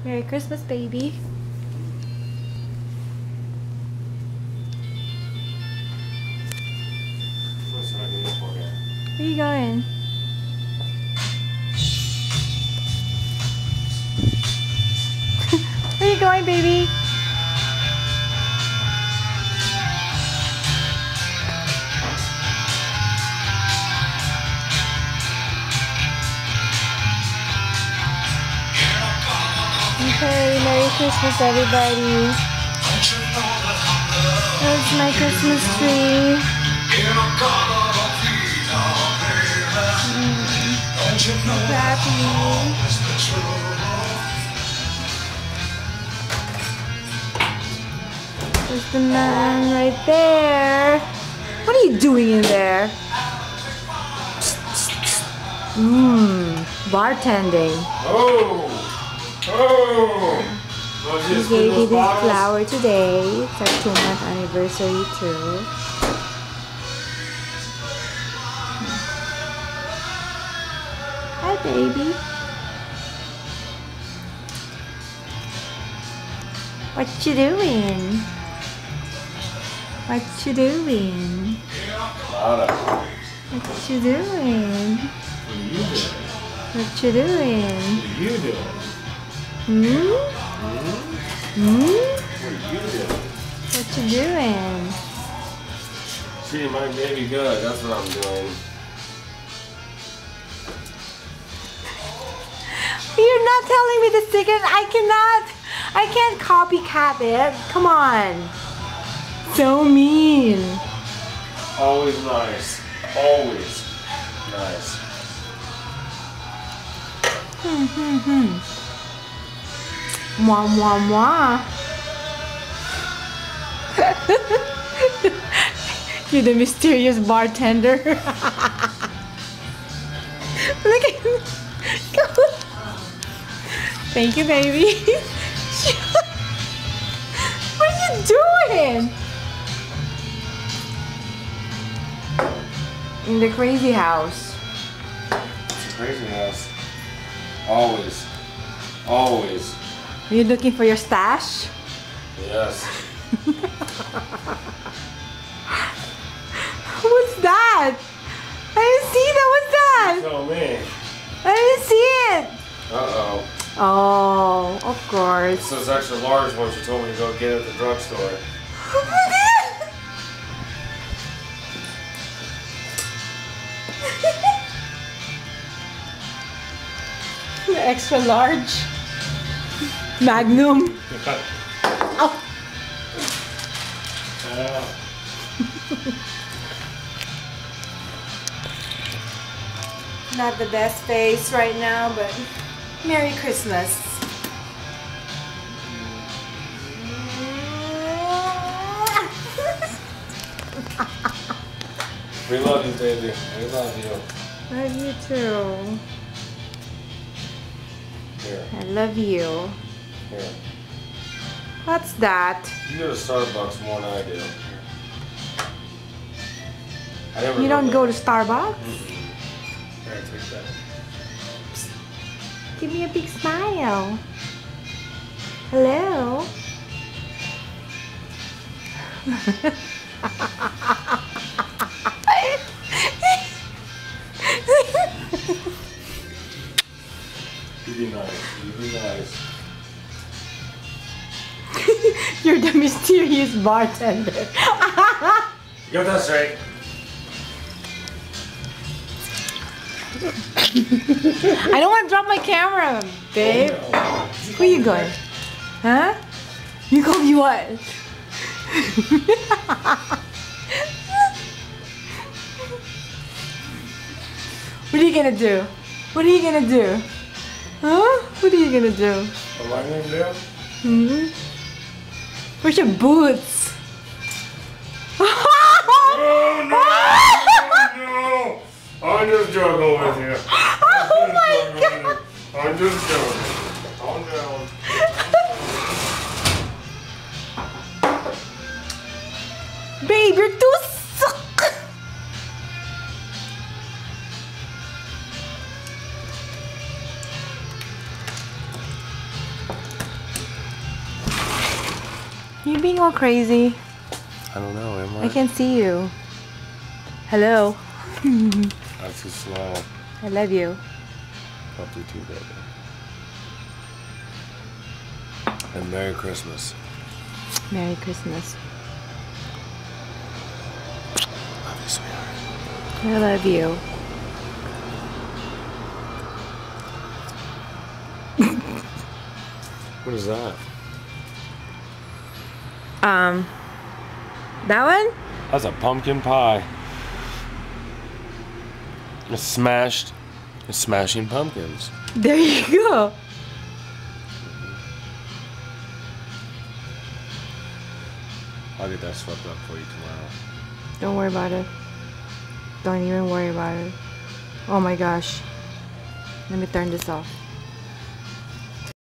Merry Christmas, baby. Where are you going? Where are you going, baby? Okay, Merry Christmas, everybody. There's my Christmas tree. Happy. There's the man right there. What are you doing in there? Bartending. Oh! We gave you this flower today. It's our 2-month anniversary too. Hi, baby. What you doing? What you doing? What you doing? What you doing? What are you doing? Hmm? Hmm? What are you doing? What you doing? Treating my baby good, that's what I'm doing. You're not telling me the secret. I can't copycat it. Come on. So mean. Always nice. Always nice. Mwah, mwah, mwah. You're the mysterious bartender. Look at him. Thank you, baby. What are you doing? In the crazy house. It's a crazy house. Always. Always. Are you looking for your stash? Yes. What's that? I didn't see that. What's that? Tell me. I didn't see it. Uh-oh. Oh, of course. It's those extra large ones you told me to go get at the drugstore. The extra large. Magnum. Oh. Not the best face right now, but Merry Christmas. We love you, baby. We love you. Love you too. Here. I love you. Here. What's that? You go to Starbucks more than I do. I never You don't remember. go to Starbucks? Here, take that. Give me a big smile. Hello? You be nice. You be nice. You're the mysterious bartender. You got that straight. I don't want to drop my camera, babe. Where you going? Huh? You gonna be what? What are you gonna do? What are you gonna do? Huh? What are you gonna do? Am I going to Hmm? Where's your boots? Oh, no! No! I'm just joking with you. Oh my God! I'm just joking. Calm down. Babe, you're too suck. You being all crazy. I don't know, am I? I can't see you. Hello. That's too slow. I love you. Love you too, baby. And Merry Christmas. Merry Christmas. Love you, sweetheart. I love you. What is that? That one? That's a pumpkin pie. It's smashed. It's smashing pumpkins. There you go. I'll get that swept up for you tomorrow. Don't worry about it. Don't even worry about it. Oh my gosh. Let me turn this off.